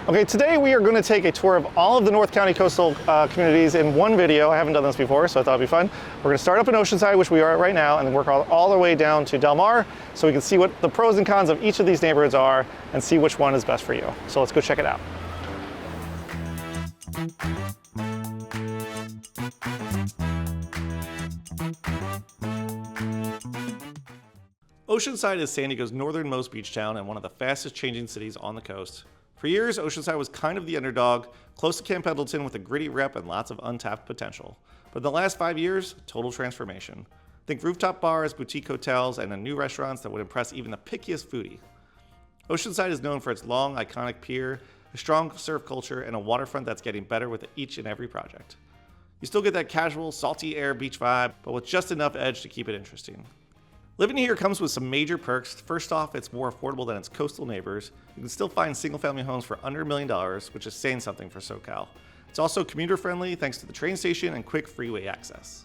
Okay, today we are going to take a tour of all of the North County coastal communities in one video. I haven't done this before, so I thought it'd be fun. We're going to start up in Oceanside, which we are at right now, and then work all the way down to Del Mar, so we can see what the pros and cons of each of these neighborhoods are and see which one is best for you. So let's go check it out. Oceanside is San Diego's northernmost beach town and one of the fastest changing cities on the coast. For years, Oceanside was kind of the underdog, close to Camp Pendleton with a gritty rep and lots of untapped potential. But in the last 5 years, total transformation. Think rooftop bars, boutique hotels, and new restaurants that would impress even the pickiest foodie. Oceanside is known for its long, iconic pier, a strong surf culture, and a waterfront that's getting better with each and every project. You still get that casual, salty air beach vibe, but with just enough edge to keep it interesting. Living here comes with some major perks. First off, it's more affordable than its coastal neighbors. You can still find single-family homes for under $1 million, which is saying something for SoCal. It's also commuter-friendly thanks to the train station and quick freeway access.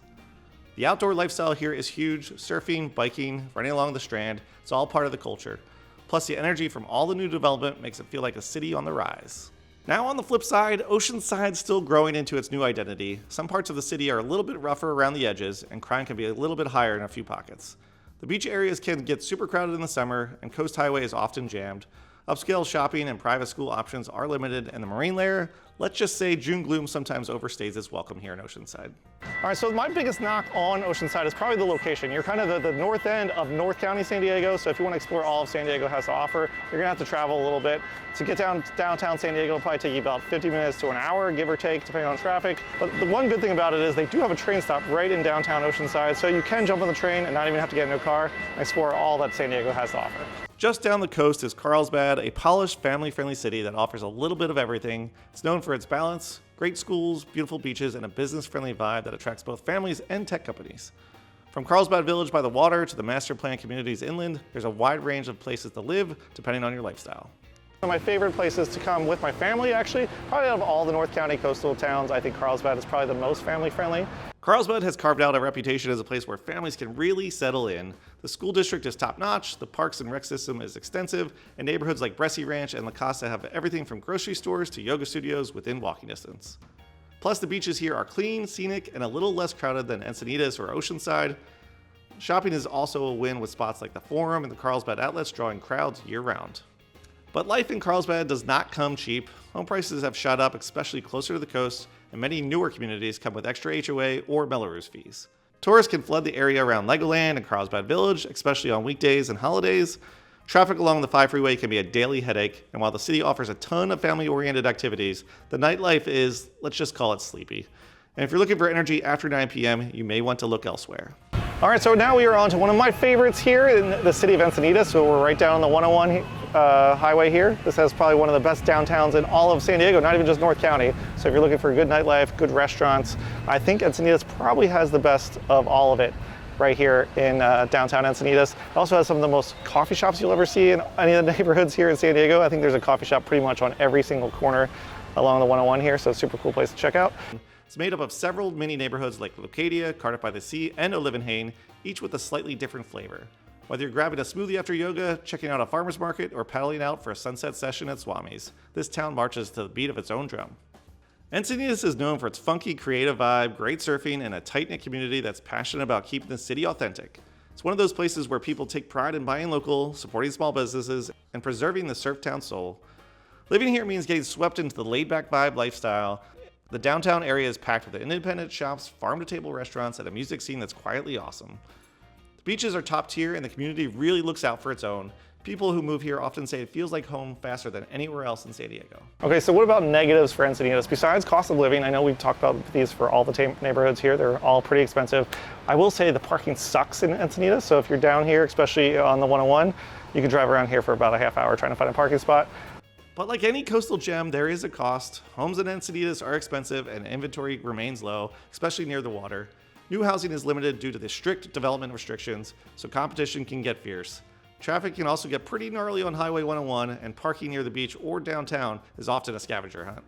The outdoor lifestyle here is huge. Surfing, biking, running along the Strand, it's all part of the culture. Plus, the energy from all the new development makes it feel like a city on the rise. Now on the flip side, Oceanside's still growing into its new identity. Some parts of the city are a little bit rougher around the edges, and crime can be a little bit higher in a few pockets. The beach areas can get super crowded in the summer, and Coast Highway is often jammed. Upscale shopping and private school options are limited, and the marine layer, let's just say June gloom sometimes overstays its welcome here in Oceanside. All right, so my biggest knock on Oceanside is probably the location. You're kind of the north end of North County San Diego, so if you want to explore all of San Diego has to offer, you're gonna have to travel a little bit. To get downtown San Diego, it'll probably take you about 50 minutes to an hour, give or take, depending on traffic. But the one good thing about it is they do have a train stop right in downtown Oceanside, so you can jump on the train and not even have to get in a car and explore all that San Diego has to offer. Just down the coast is Carlsbad, a polished, family-friendly city that offers a little bit of everything. It's known for its balance, great schools, beautiful beaches, and a business-friendly vibe that attracts both families and tech companies. From Carlsbad Village by the water to the master plan communities inland, there's a wide range of places to live depending on your lifestyle. One of my favorite places to come with my family, actually, probably out of all the North County coastal towns, I think Carlsbad is probably the most family-friendly. Carlsbad has carved out a reputation as a place where families can really settle in. The school district is top-notch, the parks and rec system is extensive, and neighborhoods like Bressi Ranch and La Costa have everything from grocery stores to yoga studios within walking distance. Plus, the beaches here are clean, scenic, and a little less crowded than Encinitas or Oceanside. Shopping is also a win with spots like the Forum and the Carlsbad outlets drawing crowds year-round. But life in Carlsbad does not come cheap. Home prices have shot up, especially closer to the coast, and many newer communities come with extra HOA or Melrose fees. Tourists can flood the area around Legoland and Carlsbad Village, especially on weekdays and holidays. Traffic along the 5 freeway can be a daily headache, and while the city offers a ton of family-oriented activities, the nightlife is, let's just call it, sleepy. And if you're looking for energy after 9 p.m., you may want to look elsewhere. All right, so now we are on to one of my favorites here in the city of Encinitas. So we're right down on the 101 highway here. This has probably one of the best downtowns in all of San Diego, not even just North County. So if you're looking for good nightlife, good restaurants, I think Encinitas probably has the best of all of it right here in downtown Encinitas. It also has some of the most coffee shops you'll ever see in any of the neighborhoods here in San Diego. I think there's a coffee shop pretty much on every single corner along the 101 here, so it's a super cool place to check out. It's made up of several mini neighborhoods like Locadia, Cardiff by the Sea, and Olivenhain, each with a slightly different flavor. Whether you're grabbing a smoothie after yoga, checking out a farmer's market, or paddling out for a sunset session at Swami's, this town marches to the beat of its own drum. Encinitas is known for its funky, creative vibe, great surfing, and a tight-knit community that's passionate about keeping the city authentic. It's one of those places where people take pride in buying local, supporting small businesses, and preserving the surf town soul. Living here means getting swept into the laid-back vibe lifestyle. The downtown area is packed with independent shops, farm-to-table restaurants, and a music scene that's quietly awesome. The beaches are top tier, and the community really looks out for its own. People who move here often say it feels like home faster than anywhere else in San Diego. Okay, so what about negatives for Encinitas? Besides cost of living, I know we've talked about these for all the neighborhoods here. They're all pretty expensive. I will say the parking sucks in Encinitas, so if you're down here, especially on the 101, you can drive around here for about a half hour trying to find a parking spot. But like any coastal gem, there is a cost. Homes in Encinitas are expensive and inventory remains low, especially near the water. New housing is limited due to the strict development restrictions, so competition can get fierce. Traffic can also get pretty gnarly on Highway 101, and parking near the beach or downtown is often a scavenger hunt.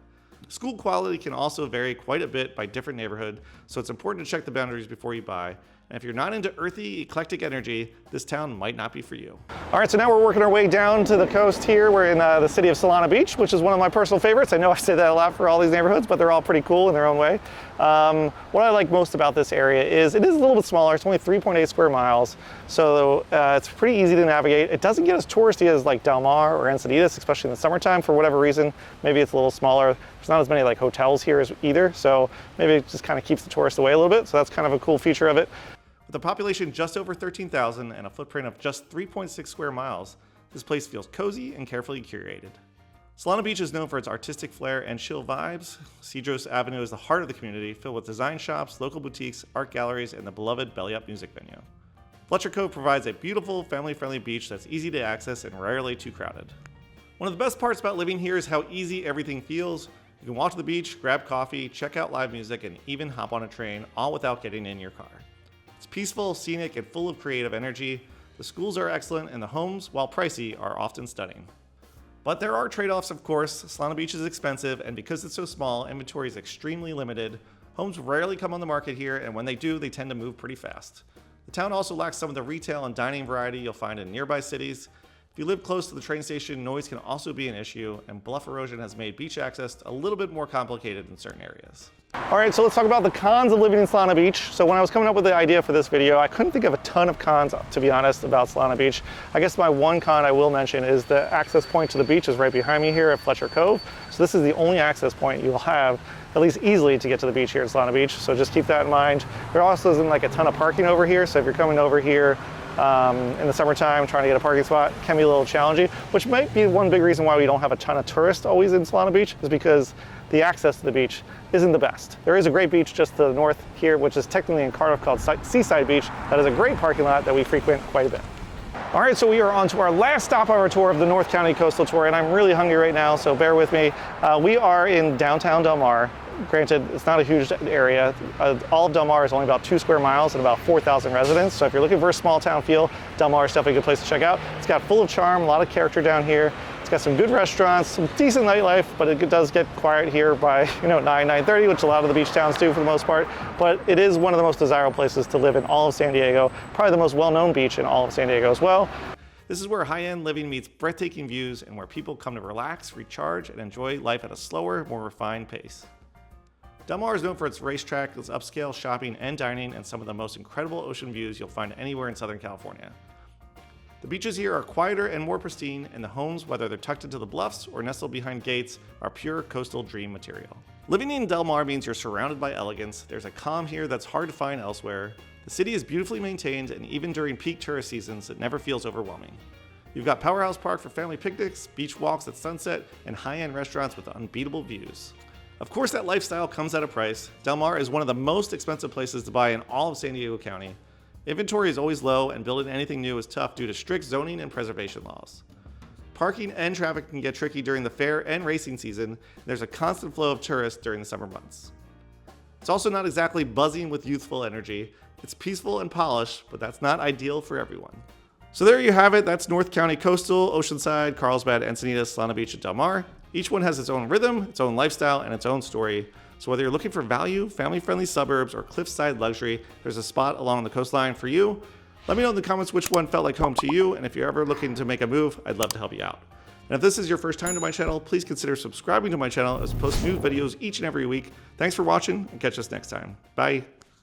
School quality can also vary quite a bit by different neighborhood, so it's important to check the boundaries before you buy. And if you're not into earthy, eclectic energy, this town might not be for you. All right, so now we're working our way down to the coast here. We're in the city of Solana Beach, which is one of my personal favorites. I know I say that a lot for all these neighborhoods, but they're all pretty cool in their own way. What I like most about this area is it is a little bit smaller. It's only 3.8 square miles, so it's pretty easy to navigate. It doesn't get as touristy as like Del Mar or Encinitas, especially in the summertime for whatever reason. Maybe it's a little smaller. There's not as many like hotels here as either, so maybe it just kind of keeps the tourists away a little bit. So that's kind of a cool feature of it. With a population just over 13,000 and a footprint of just 3.6 square miles, this place feels cozy and carefully curated. Solana Beach is known for its artistic flair and chill vibes. Cedros Avenue is the heart of the community, filled with design shops, local boutiques, art galleries, and the beloved Belly Up music venue. Fletcher Cove provides a beautiful, family-friendly beach that's easy to access and rarely too crowded. One of the best parts about living here is how easy everything feels. You can walk to the beach, grab coffee, check out live music, and even hop on a train, all without getting in your car. It's peaceful, scenic, and full of creative energy. The schools are excellent, and the homes, while pricey, are often stunning. But there are trade-offs, of course. Solana Beach is expensive, and because it's so small, inventory is extremely limited. Homes rarely come on the market here, and when they do, they tend to move pretty fast. The town also lacks some of the retail and dining variety you'll find in nearby cities. If you live close to the train station, noise can also be an issue, and bluff erosion has made beach access a little bit more complicated in certain areas. All right, so let's talk about the cons of living in Solana Beach. So when I was coming up with the idea for this video, I couldn't think of a ton of cons, to be honest, about Solana Beach. I guess my one con I will mention is the access point to the beach is right behind me here at Fletcher Cove. So this is the only access point you'll have, at least easily, to get to the beach here at Solana Beach. So just keep that in mind. There also isn't like a ton of parking over here. So if you're coming over here in the summertime trying to get a parking spot, can be a little challenging, which might be one big reason why we don't have a ton of tourists always in Solana Beach, is because the access to the beach isn't the best. There is a great beach just to the north here, which is technically in Cardiff, called Seaside Beach. That is a great parking lot that we frequent quite a bit. All right, so we are on to our last stop of our tour of the North County Coastal Tour, and I'm really hungry right now, so bear with me. We are in downtown Del Mar. Granted, it's not a huge area. All of Del Mar is only about 2 square miles and about 4,000 residents. So if you're looking for a small town feel, Del Mar is definitely a good place to check out. It's got full of charm, a lot of character down here. It's got some good restaurants, some decent nightlife, but it does get quiet here by 9:30, which a lot of the beach towns do for the most part. But it is one of the most desirable places to live in all of San Diego. Probably the most well-known beach in all of San Diego as well. This is where high-end living meets breathtaking views and where people come to relax, recharge, and enjoy life at a slower, more refined pace. Del Mar is known for its racetrack, its upscale shopping and dining, and some of the most incredible ocean views you'll find anywhere in Southern California. The beaches here are quieter and more pristine, and the homes, whether they're tucked into the bluffs or nestled behind gates, are pure coastal dream material. Living in Del Mar means you're surrounded by elegance. There's a calm here that's hard to find elsewhere. The city is beautifully maintained, and even during peak tourist seasons, it never feels overwhelming. You've got Powerhouse Park for family picnics, beach walks at sunset, and high-end restaurants with unbeatable views. Of course, that lifestyle comes at a price. Del Mar is one of the most expensive places to buy in all of San Diego County. Inventory is always low, and building anything new is tough due to strict zoning and preservation laws. Parking and traffic can get tricky during the fair and racing season, and there's a constant flow of tourists during the summer months. It's also not exactly buzzing with youthful energy. It's peaceful and polished, but that's not ideal for everyone. So there you have it. That's North County Coastal, Oceanside, Carlsbad, Encinitas, Solana Beach, and Del Mar. Each one has its own rhythm, its own lifestyle, and its own story. So whether you're looking for value, family-friendly suburbs, or cliffside luxury, there's a spot along the coastline for you. Let me know in the comments which one felt like home to you, and if you're ever looking to make a move, I'd love to help you out. And if this is your first time to my channel, please consider subscribing to my channel as I post new videos each and every week. Thanks for watching, and catch us next time. Bye.